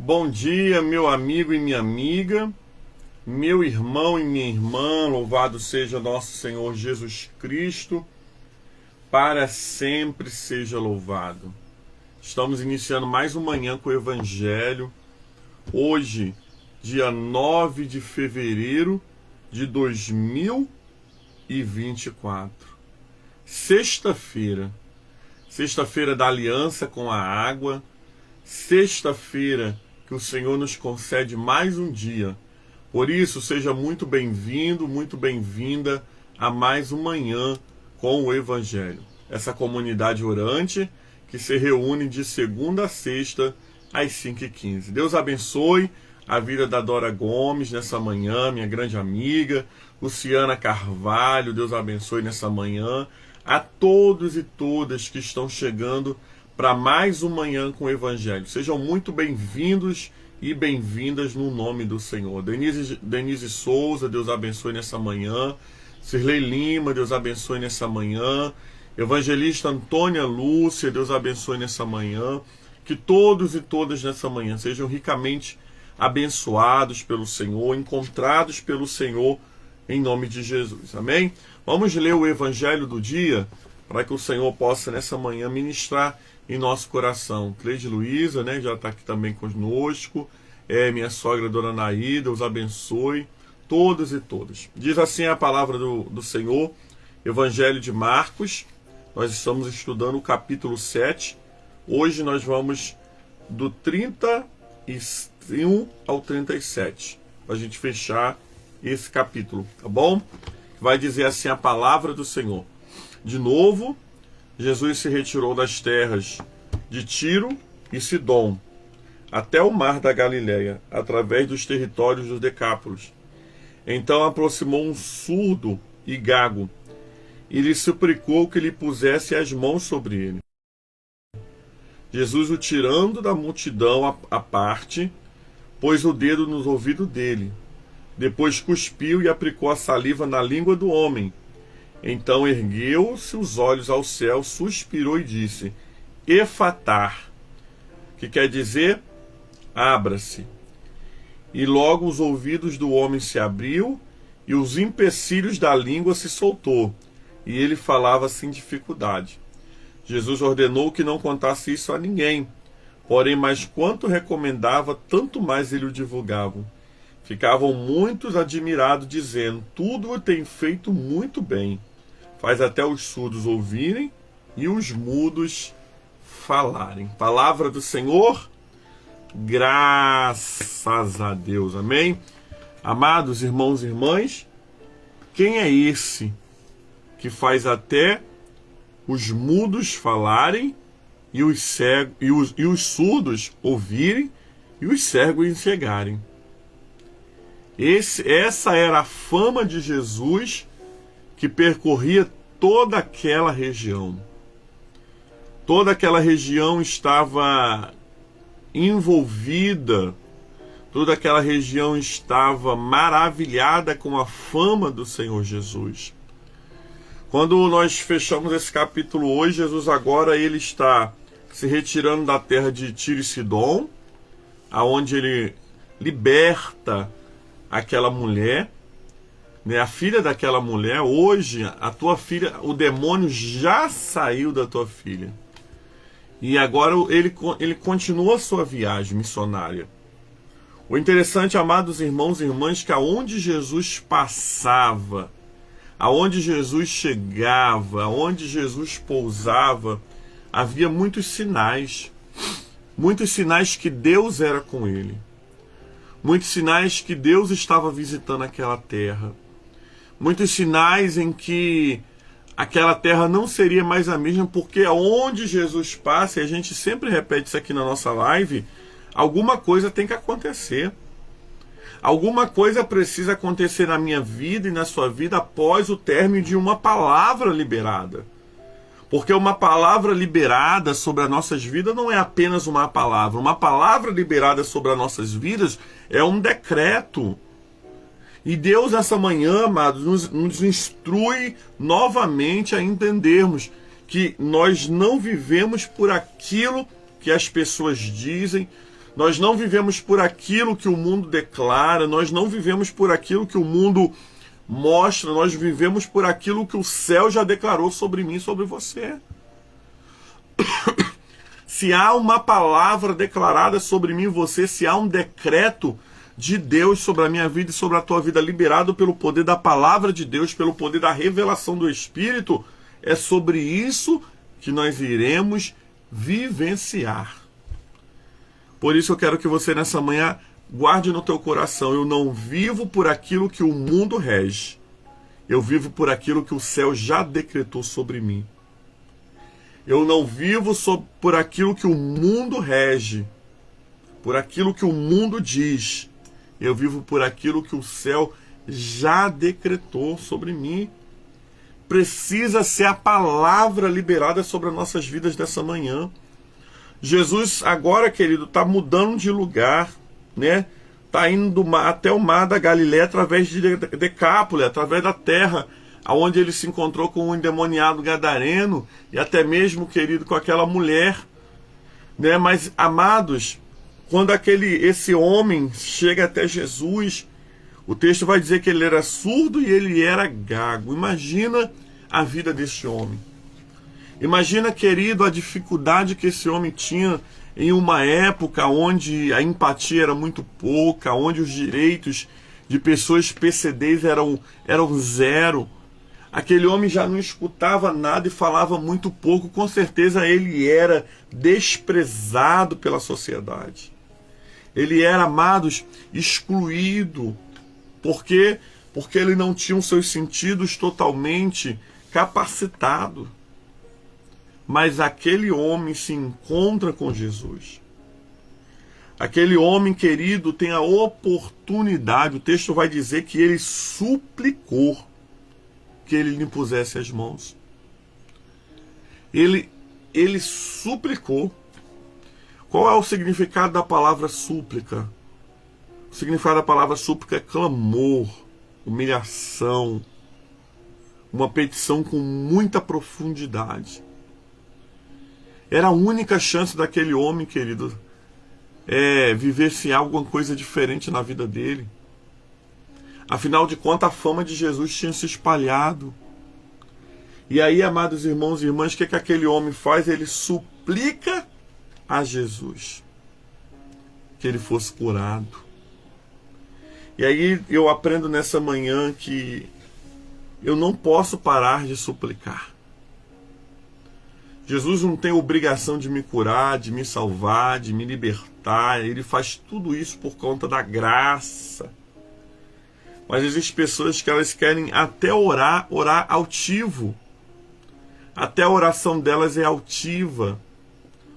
Bom dia, meu amigo e minha amiga, meu irmão e minha irmã, louvado seja nosso Senhor Jesus Cristo, para sempre seja louvado. Estamos iniciando mais uma manhã com o Evangelho, hoje, dia 9 de fevereiro de 2024, sexta-feira da aliança com a água, sexta-feira que o Senhor nos concede mais um dia. Por isso, seja muito bem-vindo, muito bem-vinda a mais uma manhã com o Evangelho. Essa comunidade orante que se reúne de segunda a sexta às 5h15. Deus abençoe a vida da Dora Gomes nessa manhã, minha grande amiga, Luciana Carvalho, Deus abençoe nessa manhã, a todos e todas que estão chegando para mais uma manhã com o Evangelho. Sejam muito bem-vindos e bem-vindas no nome do Senhor. Denise Souza, Deus abençoe nessa manhã. Cirlei Lima, Deus abençoe nessa manhã. Evangelista Antônia Lúcia, Deus abençoe nessa manhã. Que todos e todas nessa manhã sejam ricamente abençoados pelo Senhor, encontrados pelo Senhor, em nome de Jesus. Amém? Vamos ler o Evangelho do dia, para que o Senhor possa nessa manhã ministrar em nosso coração. Cleide Luiza, já está aqui também conosco. Minha sogra, Dona Naída, os abençoe, todos e todas. Diz assim a palavra do Senhor, Evangelho de Marcos. Nós estamos estudando o capítulo 7. Hoje nós vamos do 31 ao 37, para a gente fechar esse capítulo, tá bom? Vai dizer assim a palavra do Senhor. De novo, Jesus se retirou das terras de Tiro e Sidom, até o mar da Galileia, através dos territórios dos Decápolis. Então aproximou um surdo e gago, e lhe suplicou que lhe pusesse as mãos sobre ele. Jesus, o tirando da multidão à parte, pôs o dedo nos ouvidos dele. Depois cuspiu e aplicou a saliva na língua do homem. Então ergueu-se os olhos ao céu, suspirou e disse: Efatar, que quer dizer abra-se. E logo os ouvidos do homem se abriu e os empecilhos da língua se soltou, e ele falava sem dificuldade. Jesus ordenou que não contasse isso a ninguém, porém, mais quanto recomendava, tanto mais ele o divulgava. Ficavam muitos admirados, dizendo: tudo o tem feito muito bem. Faz até os surdos ouvirem e os mudos falarem. Palavra do Senhor, graças a Deus, amém? Amados irmãos e irmãs, quem é esse que faz até os mudos falarem e os surdos ouvirem e os cegos enxergarem? Essa era a fama de Jesus, que percorria toda aquela região. Toda aquela região estava envolvida, toda aquela região estava maravilhada com a fama do Senhor Jesus. Quando nós fechamos esse capítulo hoje, Jesus agora ele está se retirando da terra de Tiro e Sidom, aonde ele liberta aquela mulher, a filha daquela mulher. Hoje, a tua filha, o demônio já saiu da tua filha. E agora ele continua a sua viagem missionária. O interessante, amados irmãos e irmãs, que aonde Jesus passava, aonde Jesus chegava, aonde Jesus pousava, havia muitos sinais que Deus era com ele. Muitos sinais que Deus estava visitando aquela terra. Muitos sinais em que aquela terra não seria mais a mesma, porque aonde Jesus passa, e a gente sempre repete isso aqui na nossa live, alguma coisa tem que acontecer. Alguma coisa precisa acontecer na minha vida e na sua vida após o término de uma palavra liberada. Porque uma palavra liberada sobre as nossas vidas não é apenas uma palavra. Uma palavra liberada sobre as nossas vidas é um decreto. E Deus, essa manhã, amados, nos instrui novamente a entendermos que nós não vivemos por aquilo que as pessoas dizem, Nós não vivemos por aquilo que o mundo declara, nós não vivemos por aquilo que o mundo mostra, nós vivemos por aquilo que o céu já declarou sobre mim e sobre você. Se há uma palavra declarada sobre mim e você, se há um decreto de Deus sobre a minha vida e sobre a tua vida, liberado pelo poder da palavra de Deus, pelo poder da revelação do Espírito, é sobre isso que nós iremos vivenciar. Por isso eu quero que você nessa manhã guarde no teu coração: eu não vivo por aquilo que o mundo rege, eu vivo por aquilo que o céu já decretou sobre mim. Eu não vivo por aquilo que o mundo rege, por aquilo que o mundo diz. Eu vivo por aquilo que o céu já decretou sobre mim. Precisa ser a palavra liberada sobre as nossas vidas dessa manhã. Jesus agora, querido, está mudando de lugar, né? Está indo até o mar da Galileia através de Decápolis, através da terra, aonde ele se encontrou com um endemoniado gadareno e até mesmo, querido, com aquela mulher, né? Mas, amados, quando esse homem chega até Jesus, o texto vai dizer que ele era surdo e ele era gago. Imagina a vida desse homem. Imagina, querido, a dificuldade que esse homem tinha em uma época onde a empatia era muito pouca, onde os direitos de pessoas PCDs eram zero. Aquele homem já não escutava nada e falava muito pouco. Com certeza ele era desprezado pela sociedade. Ele era, amados, excluído. Por quê? Porque ele não tinha os seus sentidos totalmente capacitados. Mas aquele homem se encontra com Jesus. Aquele homem, querido, tem a oportunidade. O texto vai dizer que ele suplicou que ele lhe impusesse as mãos. Ele suplicou. Qual é o significado da palavra súplica? O significado da palavra súplica é clamor, humilhação, uma petição com muita profundidade. Era a única chance daquele homem, querido, vivenciar alguma coisa diferente na vida dele. Afinal de contas, a fama de Jesus tinha se espalhado. E aí, amados irmãos e irmãs, o que aquele homem faz? Ele suplica a Jesus que ele fosse curado. E aí eu aprendo nessa manhã que eu não posso parar de suplicar. Jesus não tem obrigação de me curar, de me salvar, de me libertar. Ele faz tudo isso por conta da graça. Mas existem pessoas que elas querem até orar altivo. Até a oração delas é altiva.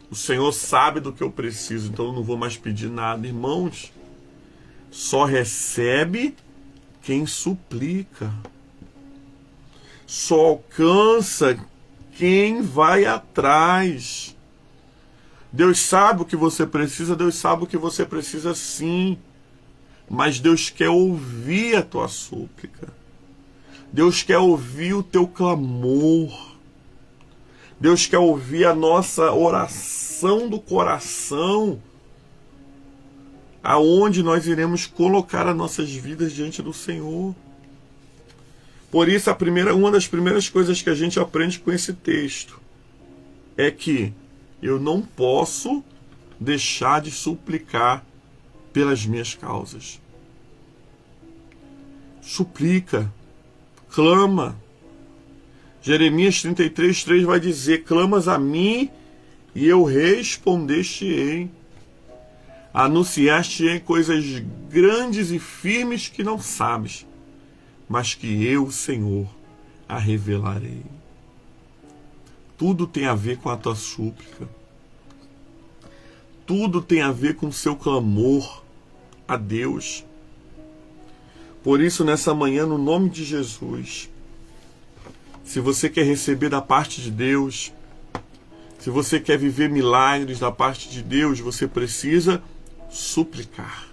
O Senhor sabe do que eu preciso, então eu não vou mais pedir nada. Irmãos, só recebe quem suplica. Só alcança quem vai atrás. Deus sabe o que você precisa, Deus sabe o que você precisa sim. Mas Deus quer ouvir a tua súplica. Deus quer ouvir o teu clamor. Deus quer ouvir a nossa oração do coração, aonde nós iremos colocar as nossas vidas diante do Senhor. Por isso, uma das primeiras coisas que a gente aprende com esse texto é que eu não posso deixar de suplicar pelas minhas causas. Suplica, clama. Jeremias 33:3 vai dizer: clamas a mim e eu respondeste-ei. Anunciaste-ei coisas grandes e firmes que não sabes, mas que eu, Senhor, a revelarei. Tudo tem a ver com a tua súplica. Tudo tem a ver com o seu clamor a Deus. Por isso, nessa manhã, no nome de Jesus, se você quer receber da parte de Deus, se você quer viver milagres da parte de Deus, você precisa suplicar.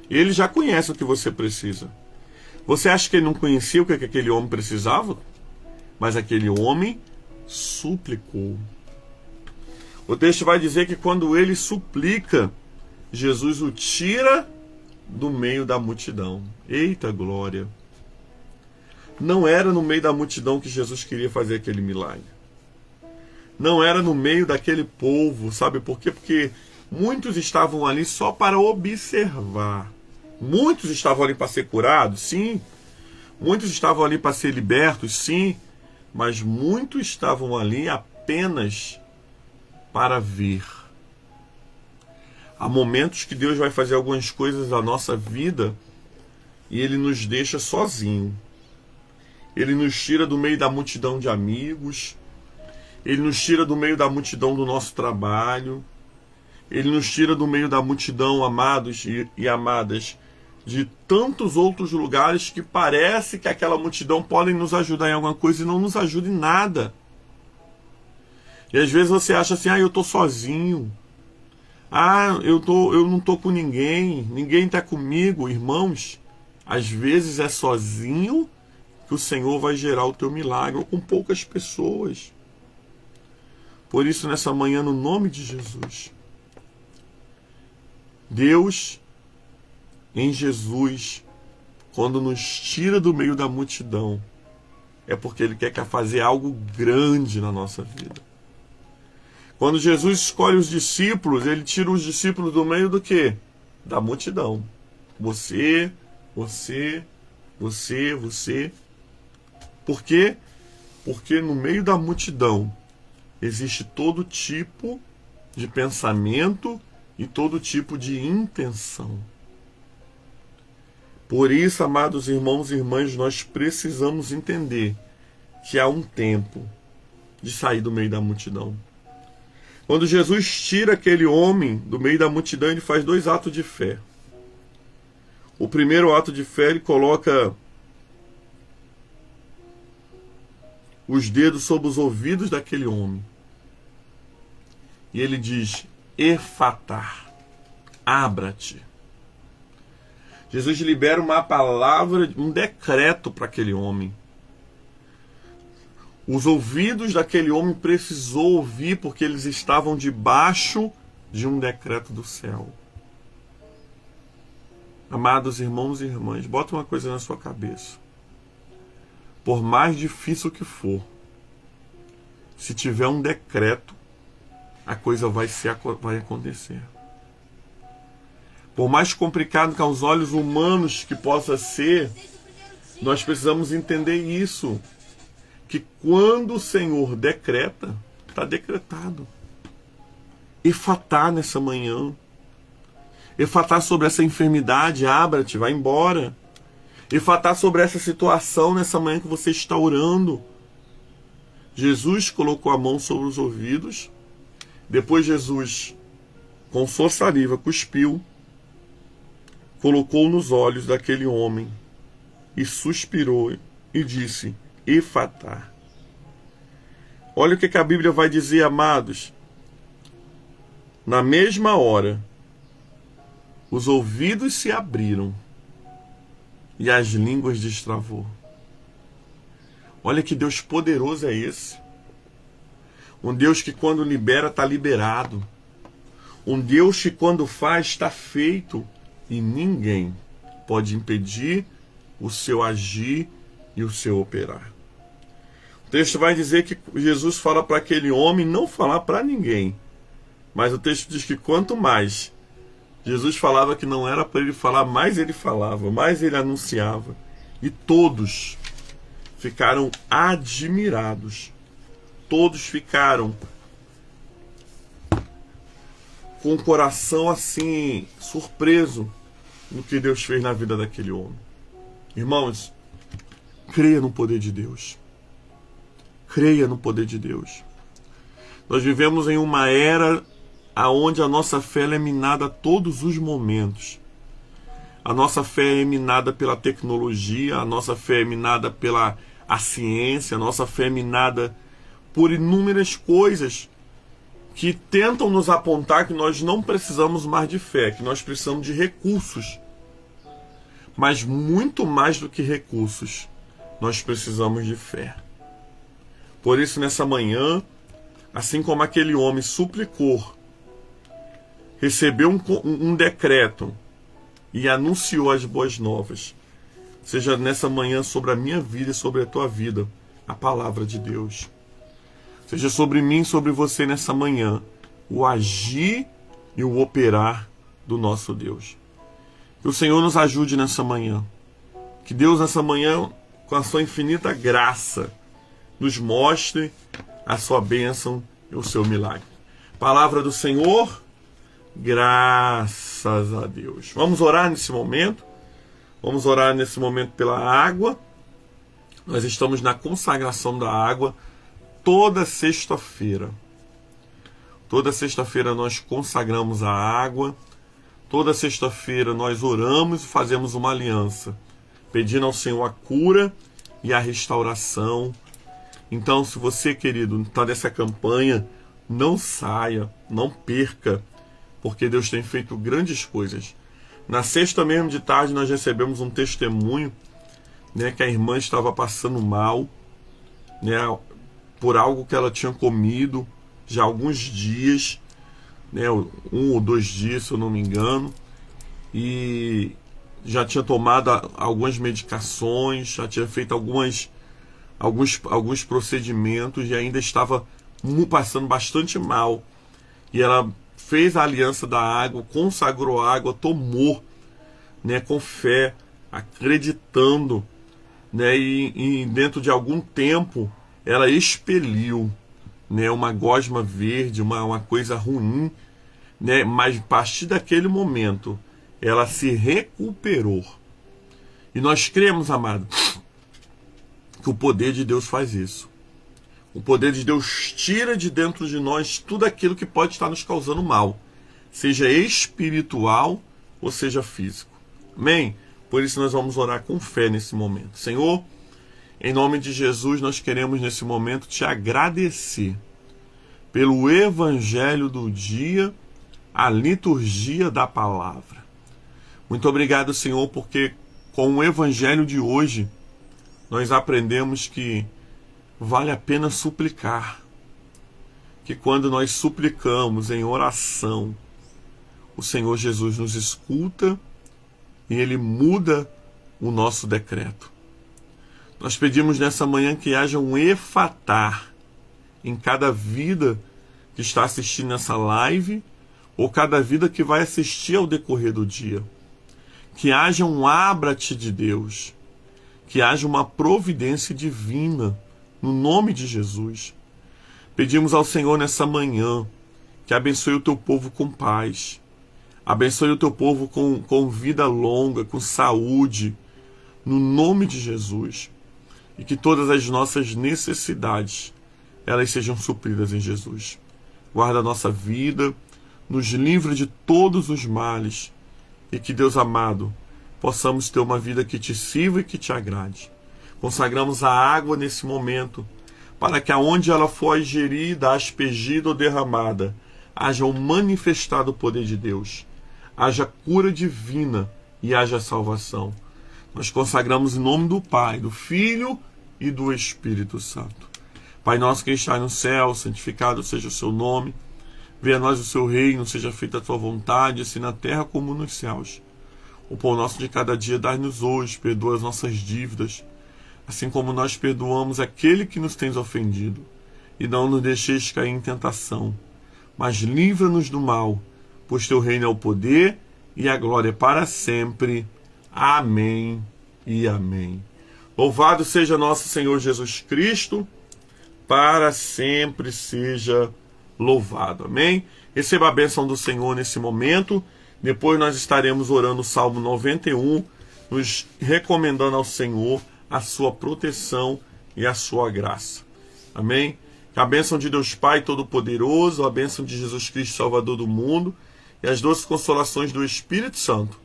Ele já conhece o que você precisa. Você acha que ele não conhecia o que aquele homem precisava? Mas aquele homem suplicou. O texto vai dizer que quando ele suplica, Jesus o tira do meio da multidão. Eita glória! Não era no meio da multidão que Jesus queria fazer aquele milagre. Não era no meio daquele povo, sabe por quê? Porque muitos estavam ali só para observar. Muitos estavam ali para ser curados, sim. Muitos estavam ali para ser libertos, sim. Mas muitos estavam ali apenas para ver. Há momentos que Deus vai fazer algumas coisas na nossa vida e Ele nos deixa sozinho. Ele nos tira do meio da multidão de amigos. Ele nos tira do meio da multidão do nosso trabalho. Ele nos tira do meio da multidão, amados e amadas, de tantos outros lugares que parece que aquela multidão podem nos ajudar em alguma coisa e não nos ajuda em nada. E às vezes você acha assim, eu estou sozinho. Eu não estou com ninguém está comigo. Irmãos, às vezes é sozinho que o Senhor vai gerar o teu milagre, ou com poucas pessoas. Por isso, nessa manhã, no nome de Jesus, Deus, em Jesus, quando nos tira do meio da multidão, é porque Ele quer fazer algo grande na nossa vida. Quando Jesus escolhe os discípulos, Ele tira os discípulos do meio do quê? Da multidão. Você. Por quê? Porque no meio da multidão existe todo tipo de pensamento e todo tipo de intenção. Por isso, amados irmãos e irmãs, nós precisamos entender que há um tempo de sair do meio da multidão. Quando Jesus tira aquele homem do meio da multidão, Ele faz 2 atos de fé. O primeiro ato de fé, Ele coloca os dedos sobre os ouvidos daquele homem. E Ele diz, Efatá, abra-te. Jesus libera uma palavra, um decreto para aquele homem. Os ouvidos daquele homem precisou ouvir porque eles estavam debaixo de um decreto do céu. Amados irmãos e irmãs, bota uma coisa na sua cabeça. Por mais difícil que for, se tiver um decreto, a coisa vai acontecer. Por mais complicado que aos olhos humanos que possa ser, nós precisamos entender isso. Que quando o Senhor decreta, está decretado. Efatá nessa manhã. Efatá sobre essa enfermidade, abra-te, vai embora. Efatá sobre essa situação nessa manhã que você está orando. Jesus colocou a mão sobre os ouvidos. Depois Jesus, com sua saliva, cuspiu. Colocou nos olhos daquele homem. E suspirou e disse, Efatá. Olha o que a Bíblia vai dizer, amados. Na mesma hora, os ouvidos se abriram e as línguas destravou. Olha que Deus poderoso é esse. Um Deus que quando libera está liberado. Um Deus que quando faz está feito. E ninguém pode impedir o seu agir e o seu operar. O texto vai dizer que Jesus fala para aquele homem não falar para ninguém. Mas o texto diz que quanto mais Jesus falava que não era para ele falar, mais ele falava, mais ele anunciava. E todos ficaram admirados. Todos ficaram com o coração assim, surpreso no que Deus fez na vida daquele homem. Irmãos, creia no poder de Deus. Creia no poder de Deus. Nós vivemos em uma era onde a nossa fé é minada a todos os momentos. A nossa fé é minada pela tecnologia, a nossa fé é minada pela ciência, a nossa fé é minada por inúmeras coisas que tentam nos apontar que nós não precisamos mais de fé, que nós precisamos de recursos. Mas muito mais do que recursos, nós precisamos de fé. Por isso, nessa manhã, assim como aquele homem suplicou, recebeu um decreto e anunciou as boas novas, seja nessa manhã sobre a minha vida e sobre a tua vida a palavra de Deus. Seja sobre mim e sobre você nessa manhã o agir e o operar do nosso Deus. Que o Senhor nos ajude nessa manhã. Que Deus nessa manhã, com a sua infinita graça, nos mostre a sua bênção e o seu milagre. Palavra do Senhor, graças a Deus. Vamos orar nesse momento. Vamos orar nesse momento pela água. Nós estamos na consagração da água toda sexta-feira. Toda sexta-feira nós consagramos a água. Toda sexta-feira nós oramos e fazemos uma aliança, pedindo ao Senhor a cura e a restauração. Então, se você, querido, está nessa campanha, não saia, não perca, porque Deus tem feito grandes coisas. Na sexta mesmo de tarde nós recebemos um testemunho, né, que a irmã estava passando mal, né, por algo que ela tinha comido já há alguns dias, né, 1 ou 2 dias, se eu não me engano, e já tinha tomado algumas medicações, já tinha feito alguns procedimentos e ainda estava passando bastante mal. E ela fez a aliança da água, consagrou a água, tomou, né, com fé, acreditando, né, e dentro de algum tempo ela expeliu, né, uma gosma verde, uma coisa ruim, né, mas a partir daquele momento ela se recuperou. E nós cremos, amado, que o poder de Deus faz isso. O poder de Deus tira de dentro de nós tudo aquilo que pode estar nos causando mal, seja espiritual ou seja físico. Amém? Por isso nós vamos orar com fé nesse momento. Senhor, em nome de Jesus, nós queremos nesse momento te agradecer pelo evangelho do dia, a liturgia da palavra. Muito obrigado, Senhor, porque com o evangelho de hoje nós aprendemos que vale a pena suplicar, que quando nós suplicamos em oração, o Senhor Jesus nos escuta e Ele muda o nosso decreto. Nós pedimos nessa manhã que haja um efatar em cada vida que está assistindo essa live ou cada vida que vai assistir ao decorrer do dia. Que haja um abra-te de Deus, que haja uma providência divina, no nome de Jesus. Pedimos ao Senhor nessa manhã que abençoe o teu povo com paz, abençoe o teu povo com vida longa, com saúde, no nome de Jesus. E que todas as nossas necessidades, elas sejam supridas em Jesus. Guarda a nossa vida, nos livre de todos os males, e que, Deus amado, possamos ter uma vida que te sirva e que te agrade. Consagramos a água nesse momento, para que aonde ela for ingerida, aspergida ou derramada, haja um manifestado poder de Deus, haja cura divina e haja salvação. Nós consagramos em nome do Pai, do Filho e do Espírito Santo. Pai nosso que está no céu, santificado seja o seu nome. Venha a nós o seu reino, seja feita a tua vontade, assim na terra como nos céus. O pão nosso de cada dia dai-nos hoje, perdoa as nossas dívidas, assim como nós perdoamos aquele que nos tem ofendido. E não nos deixeis cair em tentação, mas livra-nos do mal, pois teu reino é o poder e a glória para sempre. Amém e amém. Louvado seja nosso Senhor Jesus Cristo, para sempre seja louvado. Amém? Receba a bênção do Senhor nesse momento. Depois nós estaremos orando o Salmo 91, nos recomendando ao Senhor a sua proteção e a sua graça. Amém? Que a bênção de Deus Pai Todo-Poderoso, a bênção de Jesus Cristo, Salvador do mundo, e as doces consolações do Espírito Santo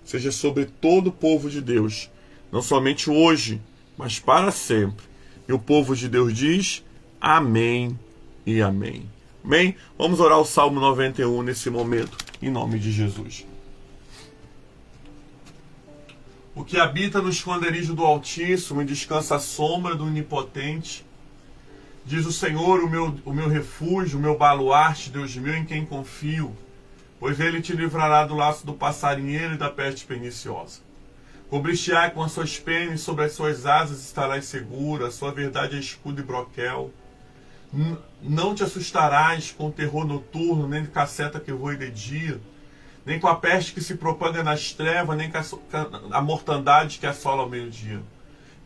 seja sobre todo o povo de Deus, não somente hoje, mas para sempre. E o povo de Deus diz: amém e amém. Amém? Vamos orar o Salmo 91 nesse momento, em nome de Jesus. O que habita no esconderijo do Altíssimo e descansa à sombra do Onipotente, Diz o Senhor, o meu refúgio, o meu baluarte, Deus meu, em quem confio. Pois ele te livrará do laço do passarinheiro e da peste perniciosa. Cobrir-te-á com as suas penas, sobre as suas asas estarás seguro, a sua verdade é escudo e broquel. Não te assustarás com o terror noturno, nem de caceta que voe de dia, nem com a peste que se propaga nas trevas, nem com a mortandade que assola ao meio-dia.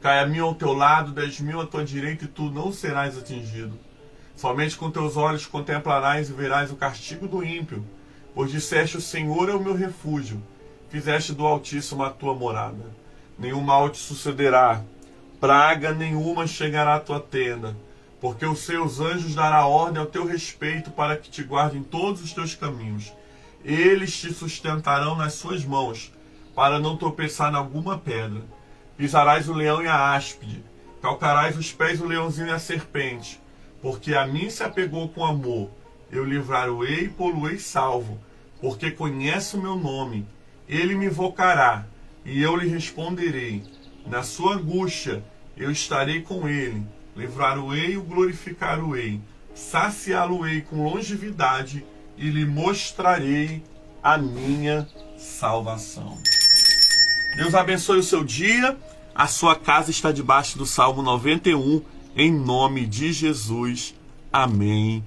Cai a mim ao teu lado, 10.000 à tua direita, e tu não serás atingido. Somente com teus olhos contemplarás e verás o castigo do ímpio, pois disseste: o Senhor é o meu refúgio, fizeste do Altíssimo a tua morada. Nenhum mal te sucederá, praga nenhuma chegará à tua tenda, porque os seus anjos dará ordem ao teu respeito para que te guardem todos os teus caminhos. Eles te sustentarão nas suas mãos, para não tropeçar em alguma pedra. Pisarás o leão e a áspide, calcarás os pés o leãozinho e a serpente, porque a mim se apegou com amor. Eu livrar-o-ei e pô-lo-ei salvo, porque conhece o meu nome. Ele me invocará, e eu lhe responderei. Na sua angústia eu estarei com ele, livrar-o-ei e o glorificar-o-ei, saciá-lo-ei com longevidade, e lhe mostrarei a minha salvação. Deus abençoe o seu dia. A sua casa está debaixo do Salmo 91, em nome de Jesus. Amém.